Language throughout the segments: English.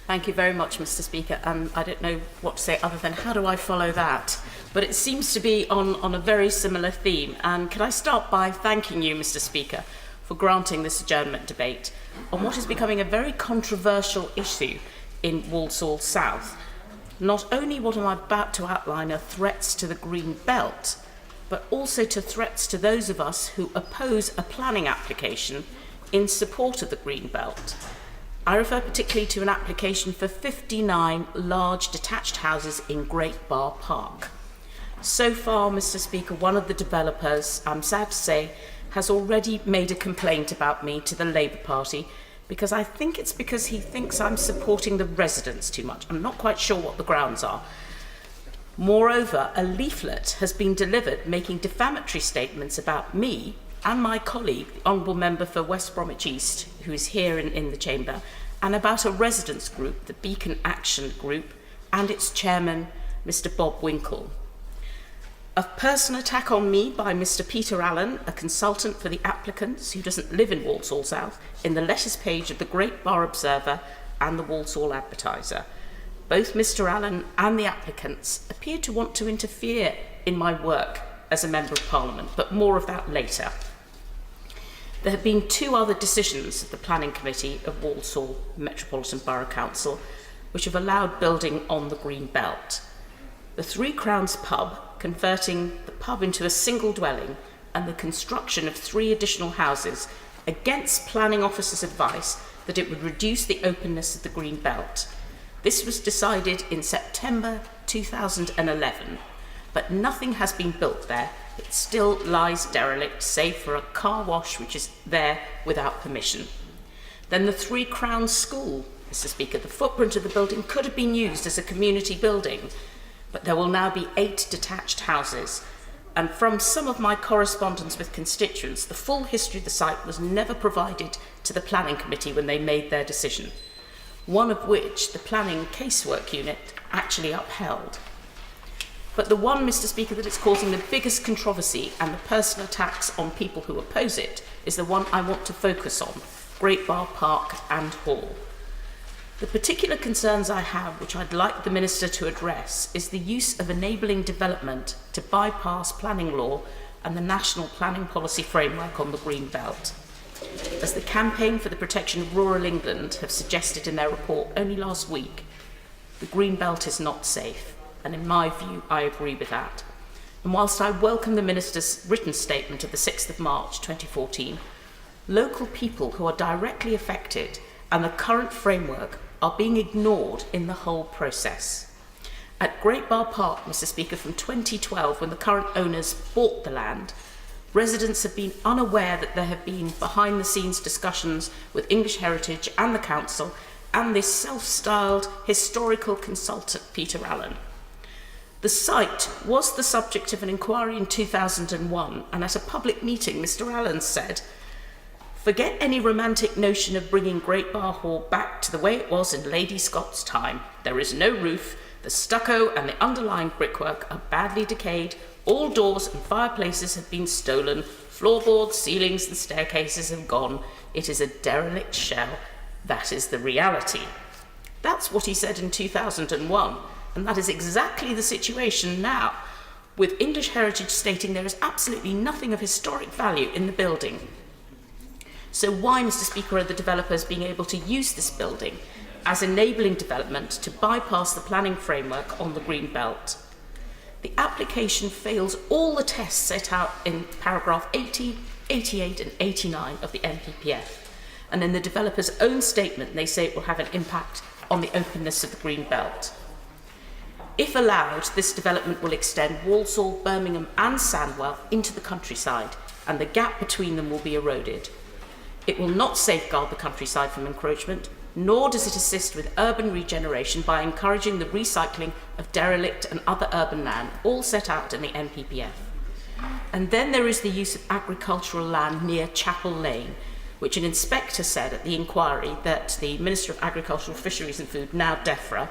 Thank you very much, Mr. Speaker. I don't know what to say other than how do I follow that? But it seems to be on a very similar theme. And can I start by thanking you, Mr. Speaker, for granting this adjournment debate on what is becoming a very controversial issue in Walsall South. Not only what I'm about to outline are threats to the Green Belt, but also to threats to those of us who oppose a planning application in support of the Green Belt. I refer particularly to an application for 59 large detached houses in Great Barr Park. So far, Mr. Speaker, one of the developers, I'm sad to say, has already made a complaint about me to the Labour Party because I think it's because he thinks I'm supporting the residents too much. I'm not quite sure what the grounds are. Moreover, a leaflet has been delivered making defamatory statements about me and my colleague, the Honourable Member for West Bromwich East, who is here in the chamber, and about a residents group, the Beacon Action Group, and its chairman, Mr. Bob Winkle. A personal attack on me by Mr. Peter Allen, a consultant for the applicants who doesn't live in Walsall South, in the letters page of the Great Barr Observer and the Walsall Advertiser. Both Mr. Allen and the applicants appear to want to interfere in my work as a Member of Parliament, but more of that later. There have been two other decisions of the Planning Committee of Walsall Metropolitan Borough Council which have allowed building on the Green Belt. The Three Crowns pub, converting the pub into a single dwelling, and the construction of 3 additional houses against planning officers' advice that it would reduce the openness of the Green Belt. This was decided in September 2011, but nothing has been built there. It still lies derelict, save for a car wash which is there without permission. Then the Three Crowns School, Mr. Speaker, the footprint of the building could have been used as a community building, but there will now be 8 detached houses. And from some of my correspondence with constituents, the full history of the site was never provided to the Planning Committee when they made their decision, one of which the Planning Casework Unit actually upheld. But the one, Mr. Speaker, that is causing the biggest controversy and the personal attacks on people who oppose it is the one I want to focus on, Great Barr Park and Hall. The particular concerns I have, which I'd like the Minister to address, is the use of enabling development to bypass planning law and the National Planning Policy Framework on the Green Belt. As the Campaign for the Protection of Rural England have suggested in their report only last week, the Green Belt is not safe. And in my view, I agree with that. And whilst I welcome the Minister's written statement of the 6th of March 2014, local people who are directly affected and the current framework are being ignored in the whole process. At Great Barr Park, Mr. Speaker, from 2012, when the current owners bought the land, residents have been unaware that there have been behind-the-scenes discussions with English Heritage and the Council and this self-styled historical consultant, Peter Allen. The site was the subject of an inquiry in 2001, and at a public meeting, Mr. Allen said, "Forget any romantic notion of bringing Great Barr Hall back to the way it was in Lady Scott's time. There is no roof, the stucco and the underlying brickwork are badly decayed, all doors and fireplaces have been stolen, floorboards, ceilings and staircases have gone. It is a derelict shell. That is the reality." That's what he said in 2001. And that is exactly the situation now, with English Heritage stating there is absolutely nothing of historic value in the building. So why, Mr. Speaker, are the developers being able to use this building as enabling development to bypass the planning framework on the Green Belt? The application fails all the tests set out in paragraph 80, 88 and 89 of the NPPF. And in the developer's own statement, they say it will have an impact on the openness of the Green Belt. If allowed, this development will extend Walsall, Birmingham and Sandwell into the countryside, and the gap between them will be eroded. It will not safeguard the countryside from encroachment, nor does it assist with urban regeneration by encouraging the recycling of derelict and other urban land, all set out in the NPPF. And then there is the use of agricultural land near Chapel Lane, which an inspector said at the inquiry that the Minister of Agricultural Fisheries and Food, now DEFRA,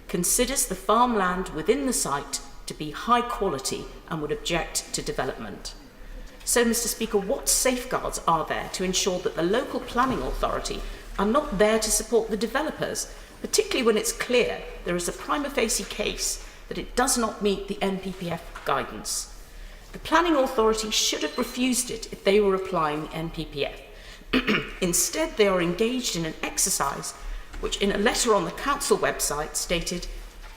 considers the farmland within the site to be high quality and would object to development. So, Mr. Speaker, what safeguards are there to ensure that the local planning authority are not there to support the developers, particularly when it's clear there is a prima facie case that it does not meet the NPPF guidance. The planning authority should have refused it if they were applying the NPPF. Instead, they are engaged in an exercise which, in a letter on the council website, stated,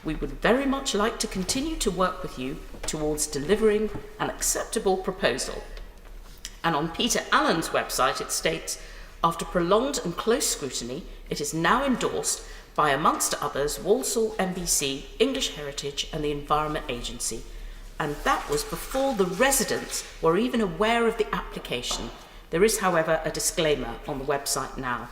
"We would very much like to continue to work with you towards delivering an acceptable proposal." And on Peter Allen's website, it states, "After prolonged and close scrutiny, it is now endorsed by, amongst others, Walsall MBC, English Heritage and the Environment Agency." And that was before the residents were even aware of the application. There is, however, a disclaimer on the website now.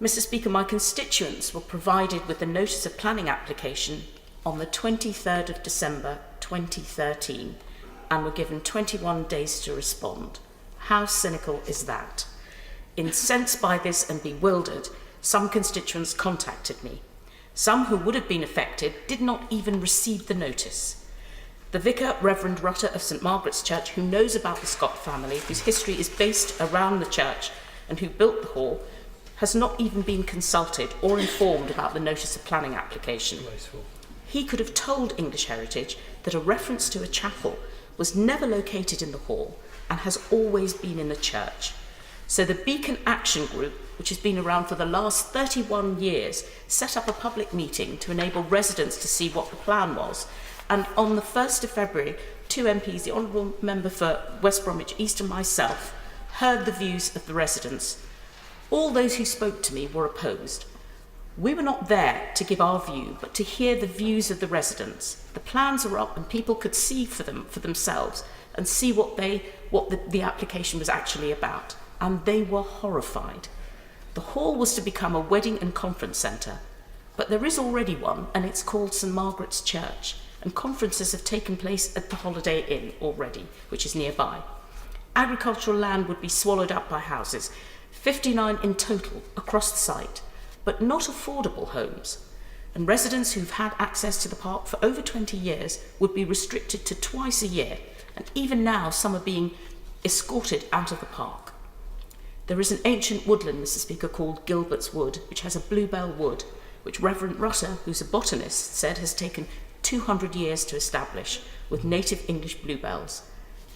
Mr. Speaker, my constituents were provided with the notice of planning application on the 23rd of December 2013 and were given 21 days to respond. How cynical is that? Incensed by this and bewildered, some constituents contacted me. Some who would have been affected did not even receive the notice. The vicar, Reverend Rutter of St Margaret's Church, who knows about the Scott family, whose history is based around the church and who built the hall, has not even been consulted or informed about the notice of planning application. He could have told English Heritage that a reference to a chapel was never located in the hall and has always been in the church. So the Beacon Action Group, which has been around for the last 31 years, set up a public meeting to enable residents to see what the plan was. And on the 1st of February, 2 MPs, the Honourable Member for West Bromwich East and myself, heard the views of the residents. All those who spoke to me were opposed. We were not there to give our view, but to hear the views of the residents. The plans are up and people could see for themselves and see what the application was actually about. And they were horrified. The hall was to become a wedding and conference centre, but there is already one, and it's called St Margaret's Church, and conferences have taken place at the Holiday Inn already, which is nearby. Agricultural land would be swallowed up by houses, 59 in total across the site, but not affordable homes. And residents who've had access to the park for over 20 years would be restricted to twice a year, and even now some are being escorted out of the park. There is an ancient woodland, Mr. Speaker, called Gilbert's Wood, which has a bluebell wood, which Reverend Rutter, who's a botanist, said has taken 200 years to establish with native English bluebells.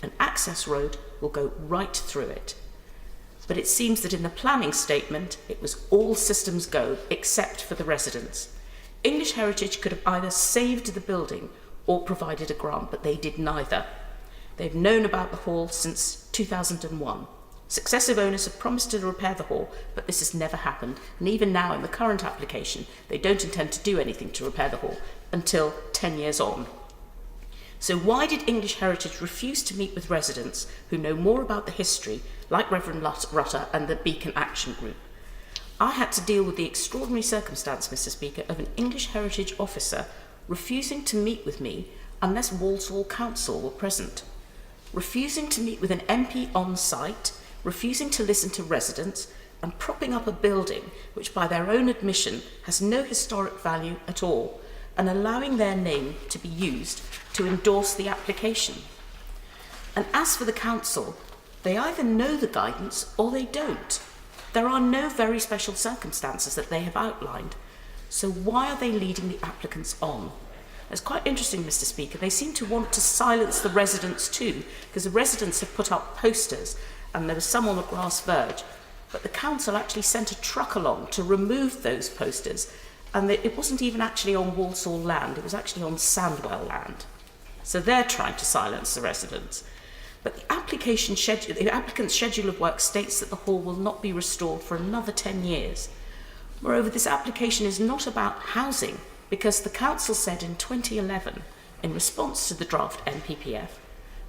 An access road will go right through it. But it seems that in the planning statement, it was all systems go except for the residents. English Heritage could have either saved the building or provided a grant, but they did neither. They've known about the hall since 2001. Successive owners have promised to repair the hall, but this has never happened. And even now, in the current application, they don't intend to do anything to repair the hall until 10 years on. So why did English Heritage refuse to meet with residents who know more about the history, like Reverend Rutter and the Beacon Action Group? I had to deal with the extraordinary circumstance, Mr. Speaker, of an English Heritage officer refusing to meet with me unless Walsall Council were present, refusing to meet with an MP on site, refusing to listen to residents, and propping up a building which by their own admission has no historic value at all, and allowing their name to be used to endorse the application. And as for the council, they either know the guidance or they don't. There are no very special circumstances that they have outlined. So why are they leading the applicants on? It's quite interesting, Mr. Speaker. They seem to want to silence the residents too, because the residents have put up posters and there was some on the grass verge, but the council actually sent a truck along to remove those posters, and it wasn't even actually on Walsall land, it was actually on Sandwell land. So they're trying to silence the residents. But the applicant's schedule of work states that the hall will not be restored for another 10 years. Moreover, this application is not about housing, because the council said in 2011, in response to the draft NPPF,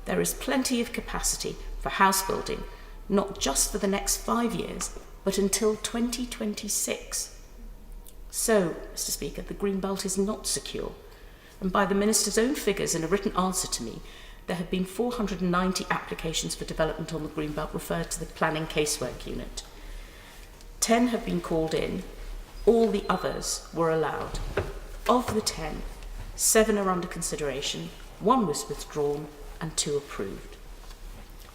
there is plenty of capacity for house building, not just for the next 5 years, but until 2026. So, Mr. Speaker, the Greenbelt is not secure. And by the Minister's own figures in a written answer to me, there have been 490 applications for development on the Greenbelt referred to the Planning Casework Unit. 10 have been called in, all the others were allowed. Of the 10, 7 are under consideration, 1 was withdrawn, and 2 approved.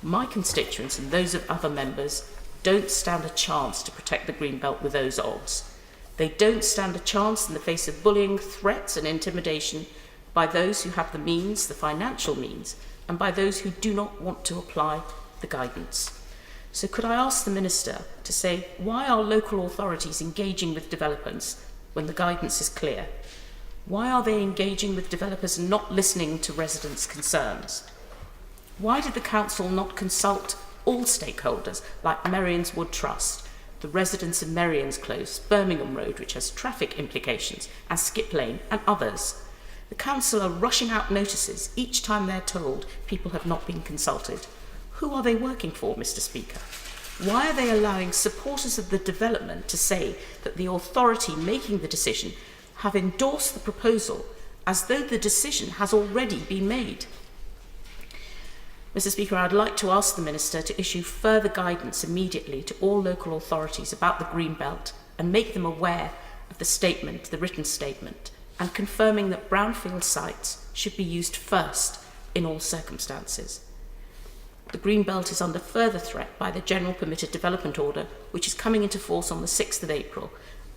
My constituents and those of other members don't stand a chance to protect the Greenbelt with those odds. They don't stand a chance in the face of bullying, threats and intimidation by those who have the means, the financial means, and by those who do not want to apply the guidance. So could I ask the Minister to say, why are local authorities engaging with developers when the guidance is clear? Why are they engaging with developers and not listening to residents' concerns? Why did the Council not consult all stakeholders like Merrions Wood Trust, the residents of Merrions Close, Birmingham Road, which has traffic implications, and Skip Lane, and others? The Council are rushing out notices each time they're told people have not been consulted. Who are they working for, Mr. Speaker? Why are they allowing supporters of the development to say that the authority making the decision have endorsed the proposal as though the decision has already been made? Mr. Speaker, I'd like to ask the Minister to issue further guidance immediately to all local authorities about the Greenbelt and make them aware of the statement, the written statement, and confirming that brownfield sites should be used first in all circumstances. The Greenbelt is under further threat by the General Permitted Development Order, which is coming into force on the 6th of April,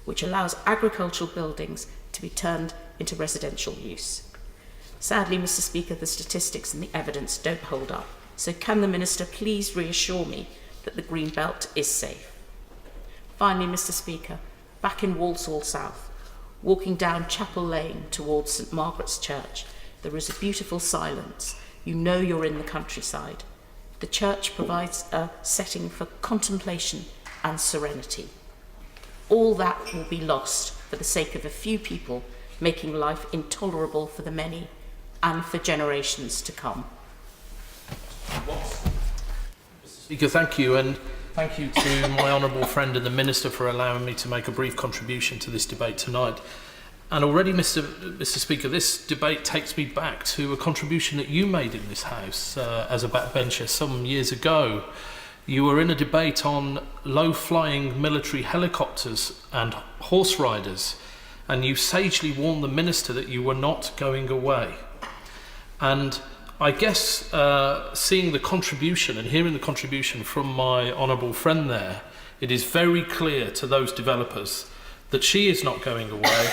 which allows agricultural buildings to be turned into residential use. Sadly, Mr. Speaker, the statistics and the evidence don't hold up. So can the Minister please reassure me that the Greenbelt is safe? Finally, Mr. Speaker, back in Walsall South, walking down Chapel Lane towards St Margaret's Church, there is a beautiful silence. You know you're in the countryside. The church provides a setting for contemplation and serenity. All that will be lost for the sake of a few people making life intolerable for the many and for generations to come. Mr. Speaker, thank you, and thank you to my honourable friend and the Minister for allowing me to make a brief contribution to this debate tonight. And already, Mr. Speaker, this debate takes me back to a contribution that you made in this House as a backbencher some years ago. You were in a debate on low-flying military helicopters and horse riders, and you sagely warned the Minister that you were not going away. And I guess seeing the contribution and hearing the contribution from my honourable friend there, it is very clear to those developers that she is not going away,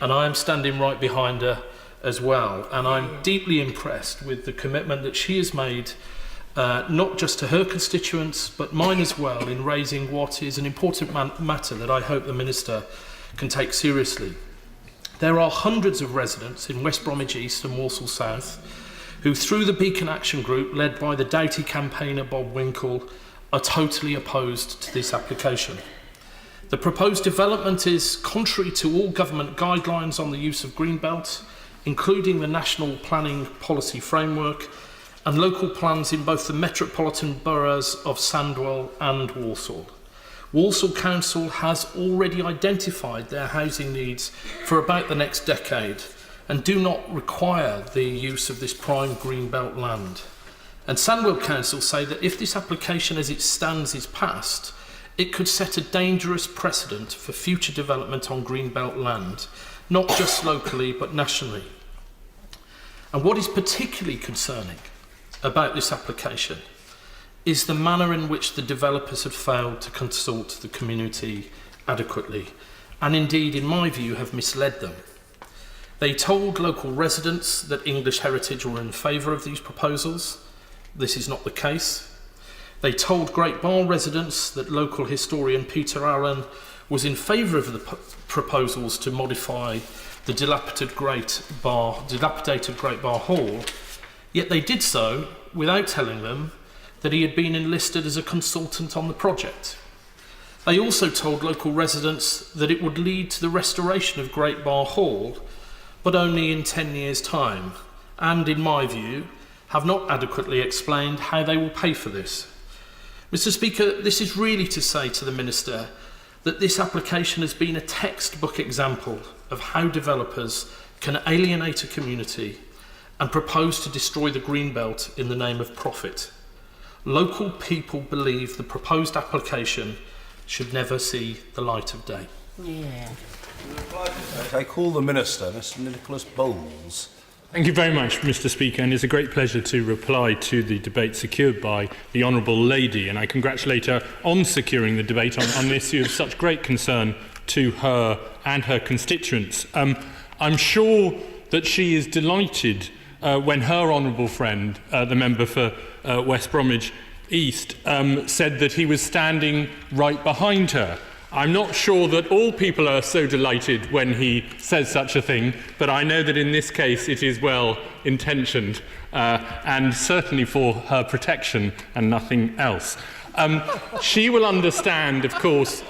and I am standing right behind her as well. And I'm deeply impressed with the commitment that she has made, not just to her constituents, but mine as well, in raising what is an important matter that I hope the Minister can take seriously. There are hundreds of residents in West Bromwich East and Walsall South who, through the Beacon Action Group, led by the Doughty campaigner Bob Winkle, are totally opposed to this application. The proposed development is contrary to all government guidelines on the use of Greenbelt, including the National Planning Policy Framework and local plans in both the metropolitan boroughs of Sandwell and Walsall. Walsall Council has already identified their housing needs for about the next decade and do not require the use of this prime Greenbelt land. And Sandwell Council say that if this application as it stands is passed, it could set a dangerous precedent for future development on Greenbelt land, not just locally but nationally. And what is particularly concerning about this application is the manner in which the developers have failed to consult the community adequately, and indeed, in my view, have misled them. They told local residents that English Heritage were in favour of these proposals. This is not the case. They told Great Barr residents that local historian Peter Allen was in favour of the proposals to modify the dilapidated Great Barr Hall, yet they did so without telling them that he had been enlisted as a consultant on the project. They also told local residents that it would lead to the restoration of Great Barr Hall, but only in 10 years' time, and, in my view, have not adequately explained how they will pay for this. Mr. Speaker, this is really to say to the Minister that this application has been a textbook example of how developers can alienate a community and propose to destroy the Greenbelt in the name of profit. Local people believe the proposed application should never see the light of day. I call the Minister, Mr Nicholas Bowles. Thank you very much, Mr. Speaker, and it's a great pleasure to reply to the debate secured by the Honourable Lady, and I congratulate her on securing the debate on an issue of such great concern to her and her constituents. I'm sure that she is delighted when her honourable friend, the member for West Bromwich East, said that he was standing right behind her. I'm not sure that all people are so delighted when he says such a thing, but I know that in this case it is well intentioned and certainly for her protection and nothing else. She will understand, of course,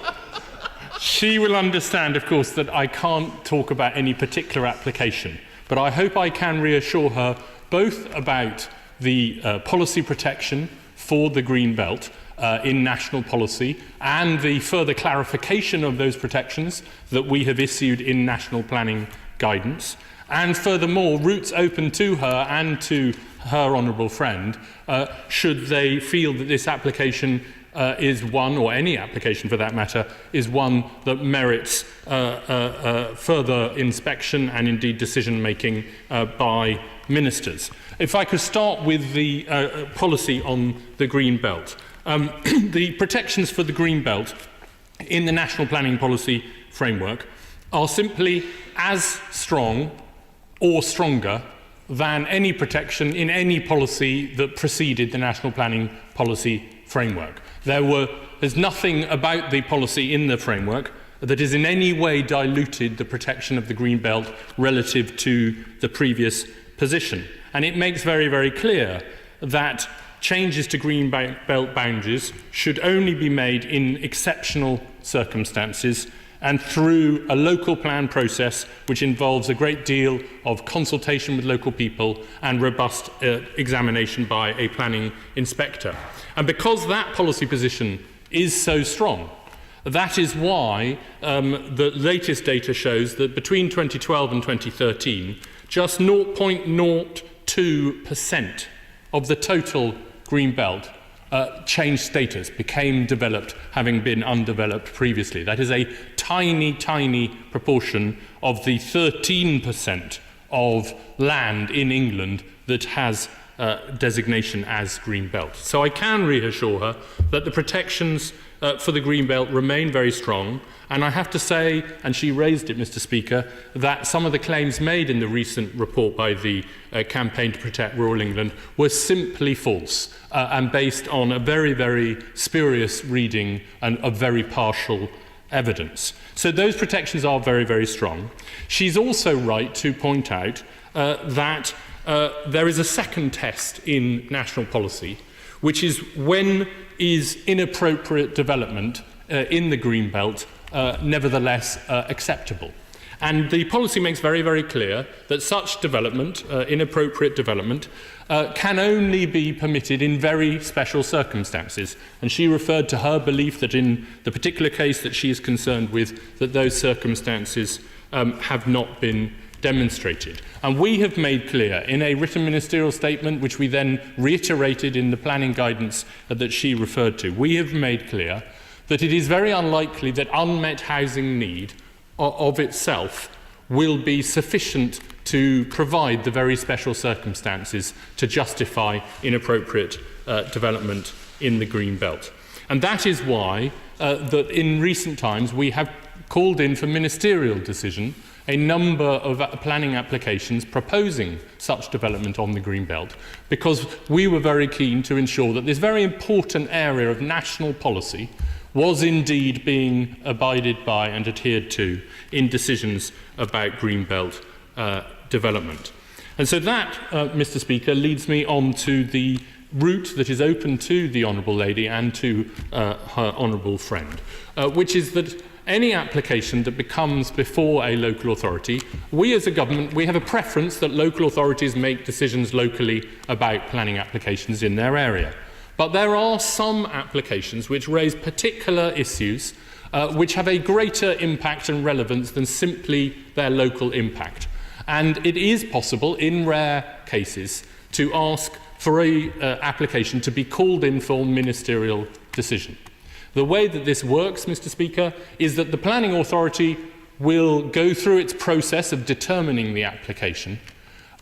that I can't talk about any particular application, but I hope I can reassure her both about the policy protection for the Green Belt in national policy and the further clarification of those protections that we have issued in national planning guidance, and furthermore routes open to her and to her honourable friend should they feel that this application is one, or any application for that matter, is one that merits further inspection and indeed decision making by ministers. If I could start with the policy on the Green Belt. The protections for the Green Belt in the National Planning Policy Framework are simply as strong or stronger than any protection in any policy that preceded the National Planning Policy Framework. There's nothing about the policy in the framework that has in any way diluted the protection of the Green Belt relative to the previous position. And it makes very, very clear that changes to Green Belt boundaries should only be made in exceptional circumstances and through a local plan process which involves a great deal of consultation with local people and robust examination by a planning inspector. And because that policy position is so strong, that is why the latest data shows that between 2012 and 2013, just 0.02% of the total Green Belt changed status, became developed, having been undeveloped previously. That is a tiny, tiny proportion of the 13% of land in England that has designation as Green Belt. So I can reassure her that the protections for the Green Belt remain very strong, and I have to say, and she raised it, Mr. Speaker, that some of the claims made in the recent report by the Campaign to Protect Rural England were simply false and based on a very, very spurious reading and of very partial evidence. So those protections are very, very strong. She's also right to point out that there is a second test in national policy, which is when is inappropriate development in the Green Belt nevertheless acceptable. And the policy makes very, very clear that such development, inappropriate development, can only be permitted in very special circumstances. And she referred to her belief that in the particular case that she is concerned with, that those circumstances have not been demonstrated. And we have made clear in a written ministerial statement, which we then reiterated in the planning guidance that she referred to, we have made clear that it is very unlikely that unmet housing need of itself will be sufficient to provide the very special circumstances to justify inappropriate development in the Green Belt. And that is why that in recent times we have called in for ministerial decision a number of planning applications proposing such development on the Green Belt, because we were very keen to ensure that this very important area of national policy was indeed being abided by and adhered to in decisions about Green Belt development. And so that, Mr. Speaker, leads me on to the route that is open to the Honourable Lady and to her Honourable friend, which is that any application that becomes before a local authority, we as a government, we have a preference that local authorities make decisions locally about planning applications in their area. But there are some applications which raise particular issues which have a greater impact and relevance than simply their local impact. And it is possible, in rare cases, to ask for an application to be called in for ministerial decision. The way that this works, Mr. Speaker, is that the planning authority will go through its process of determining the application,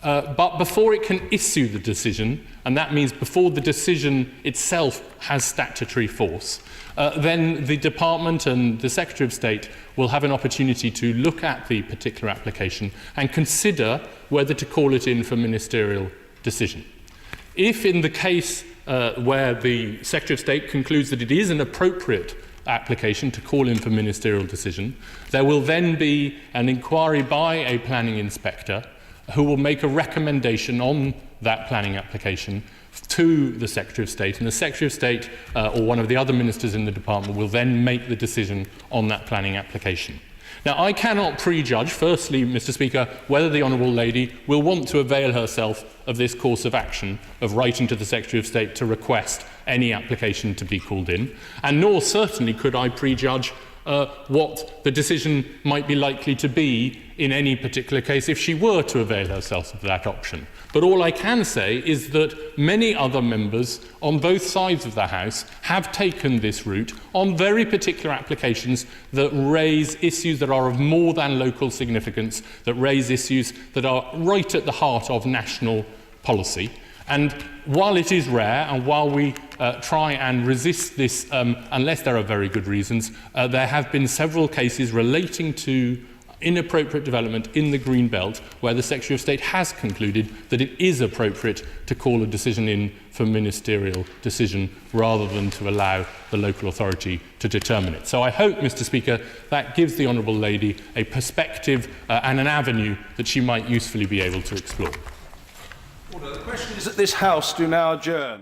But before it can issue the decision, and that means before the decision itself has statutory force, then the Department and the Secretary of State will have an opportunity to look at the particular application and consider whether to call it in for ministerial decision. If in the case where the Secretary of State concludes that it is an appropriate application to call in for ministerial decision, there will then be an inquiry by a planning inspector who will make a recommendation on that planning application to the Secretary of State, and the Secretary of State or one of the other ministers in the department will then make the decision on that planning application. Now, I cannot prejudge, firstly, Mr. Speaker, whether the Honourable Lady will want to avail herself of this course of action of writing to the Secretary of State to request any application to be called in, and nor certainly could I prejudge what the decision might be likely to be in any particular case if she were to avail herself of that option. But all I can say is that many other members on both sides of the House have taken this route on very particular applications that raise issues that are of more than local significance, that raise issues that are right at the heart of national policy. And while it is rare, and while we try and resist this unless there are very good reasons, there have been several cases relating to inappropriate development in the Green Belt where the Secretary of State has concluded that it is appropriate to call a decision in for ministerial decision rather than to allow the local authority to determine it. So I hope, Mr. Speaker, that gives the Honourable Lady a perspective and an avenue that she might usefully be able to explore. The question is that this House do now adjourn.